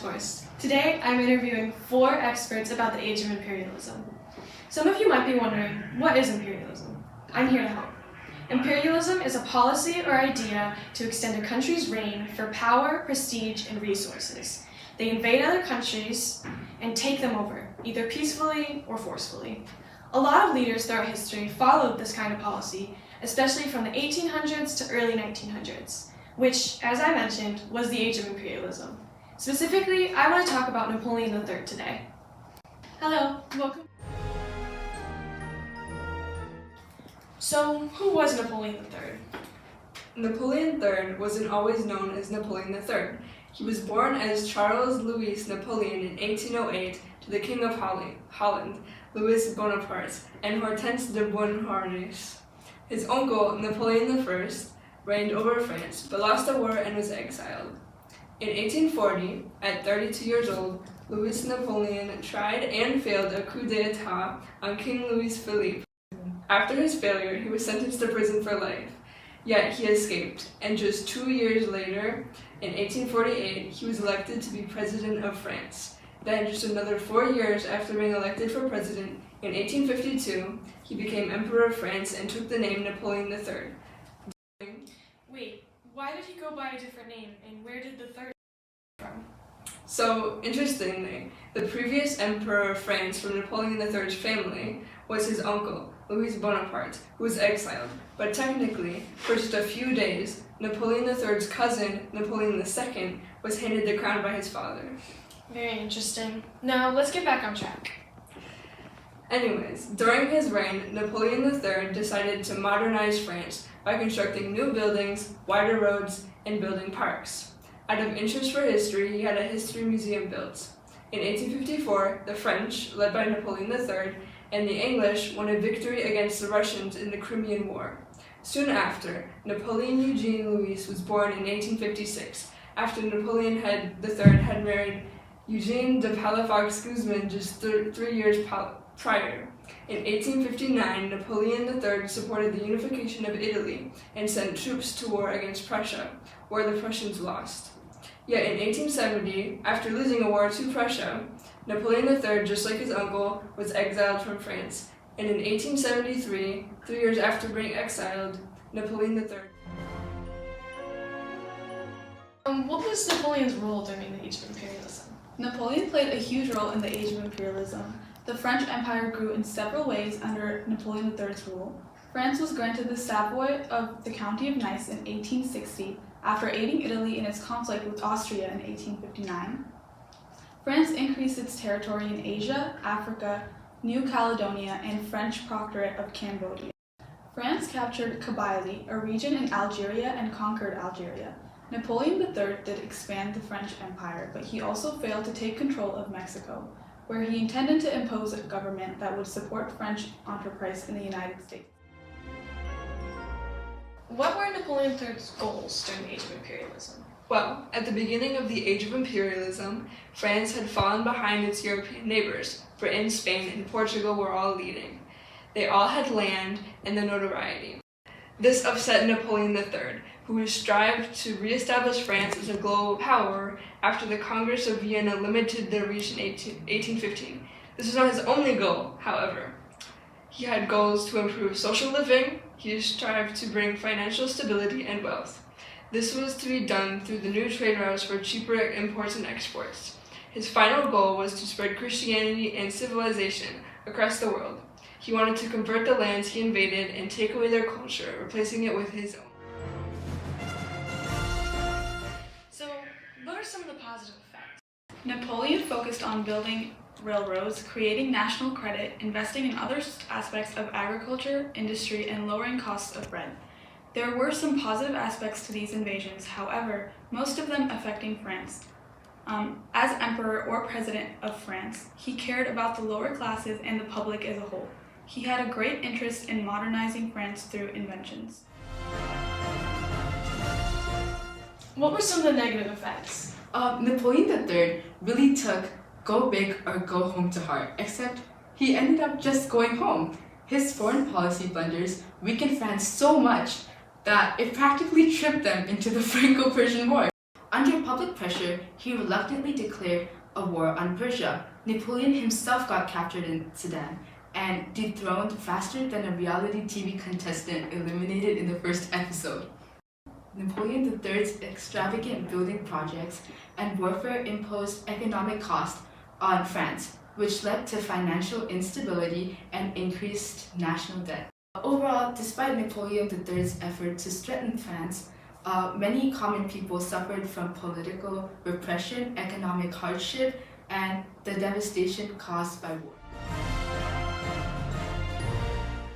course. Today, I'm interviewing 4 experts about the age of imperialism. Some of you might be wondering, what is imperialism? I'm here to help. Imperialism is a policy or idea to extend a country's reign for power, prestige, and resources. They invade other countries and take them over, either peacefully or forcefully. A lot of leaders throughout history followed this kind of policy, especially from the 1800s to early 1900s, which, as I mentioned, was the age of imperialism. Specifically, I want to talk about Napoleon III today. Hello, welcome. So, who was Napoleon III? Napoleon III wasn't always known as Napoleon III. He was born as Charles Louis Napoleon in 1808 to the King of Holland, Louis Bonaparte, and Hortense de Beauharnais. His uncle, Napoleon I, reigned over France, but lost the war and was exiled. In 1840, at 32 years old, Louis Napoleon tried and failed a coup d'etat on King Louis Philippe. After his failure, he was sentenced to prison for life. Yet he escaped, and just 2 years later, in 1848, he was elected to be president of France. Then, just another 4 years after being elected for president, in 1852, he became Emperor of France and took the name Napoleon III. Wait, why did he go by a different name, and where did the third come from? So, interestingly, the previous Emperor of France from Napoleon III's family was his uncle, Louis Bonaparte, who was exiled. But technically, for just a few days, Napoleon III's cousin, Napoleon II, was handed the crown by his father. Very interesting. Now, let's get back on track. Anyways, during his reign, Napoleon III decided to modernize France by constructing new buildings, wider roads, and building parks. Out of interest for history, he had a history museum built. In 1854, the French, led by Napoleon III, and the English won a victory against the Russians in the Crimean War. Soon after, Napoleon Eugene Louis was born in 1856, after Napoleon III had married Eugene de Palafox Guzman just 3 years prior. In 1859, Napoleon III supported the unification of Italy and sent troops to war against Prussia, where the Prussians lost. Yet in 1870, after losing a war to Prussia, Napoleon III, just like his uncle, was exiled from France. And in 1873, 3 years after being exiled, Napoleon III. What was Napoleon's role during the age of imperialism? Napoleon played a huge role in the age of imperialism. The French Empire grew in several ways under Napoleon III's rule. France was granted the Savoy of the County of Nice in 1860 after aiding Italy in its conflict with Austria in 1859. France increased its territory in Asia, Africa, New Caledonia, and French Proctorate of Cambodia. France captured Kabylie, a region in Algeria, and conquered Algeria. Napoleon III did expand the French Empire, but he also failed to take control of Mexico, where he intended to impose a government that would support French enterprise in the United States. What were Napoleon III's goals during the age of imperialism? Well, at the beginning of the Age of Imperialism, France had fallen behind its European neighbors. Britain, Spain, and Portugal were all leading. They all had land and the notoriety. This upset Napoleon III, who strived to re-establish France as a global power after the Congress of Vienna limited their reach in 1815. This was not his only goal, however. He had goals to improve social living. He strived to bring financial stability and wealth. This was to be done through the new trade routes for cheaper imports and exports. His final goal was to spread Christianity and civilization across the world. He wanted to convert the lands he invaded and take away their culture, replacing it with his own. So, what are some of the positive effects? Napoleon focused on building railroads, creating national credit, investing in other aspects of agriculture, industry, and lowering costs of bread. There were some positive aspects to these invasions, however, most of them affecting France. As emperor or president of France, he cared about the lower classes and the public as a whole. He had a great interest in modernizing France through inventions. What were some of the negative effects? Napoleon III really took go big or go home to heart, except he ended up just going home. His foreign policy blunders weakened France so much that it practically tripped them into the Franco-Persian War. Under public pressure, he reluctantly declared a war on Persia. Napoleon himself got captured in Sedan and dethroned faster than a reality TV contestant eliminated in the first episode. Napoleon III's extravagant building projects and warfare imposed economic costs on France, which led to financial instability and increased national debt. Overall, despite Napoleon III's effort to strengthen France, many common people suffered from political repression, economic hardship, and the devastation caused by war.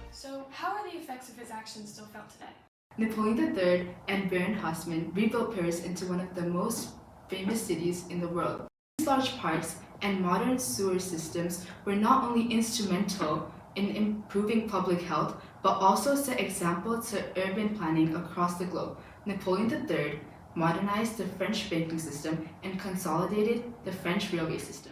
So, how are the effects of his actions still felt today? Napoleon III and Baron Haussmann rebuilt Paris into one of the most famous cities in the world. These large parks and modern sewer systems were not only instrumental in improving public health, but also set example to urban planning across the globe. Napoleon III modernized the French banking system and consolidated the French railway system.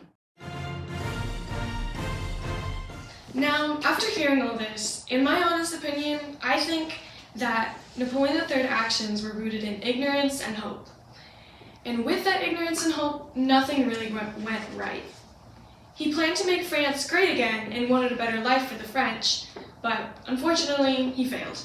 Now, after hearing all this, in my honest opinion, I think that Napoleon III's actions were rooted in ignorance and hope. And with that ignorance and hope, nothing really went right. He planned to make France great again and wanted a better life for the French, but unfortunately, he failed.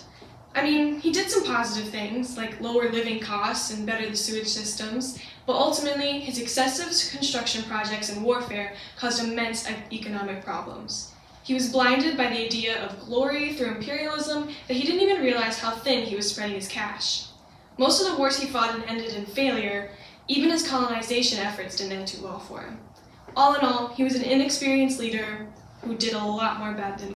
I mean, he did some positive things, like lower living costs and better the sewage systems, but ultimately, his excessive construction projects and warfare caused immense economic problems. He was blinded by the idea of glory through imperialism that he didn't even realize how thin he was spreading his cash. Most of the wars he fought ended in failure. Even his colonization efforts didn't end too well for him. All in all, he was an inexperienced leader who did a lot more bad than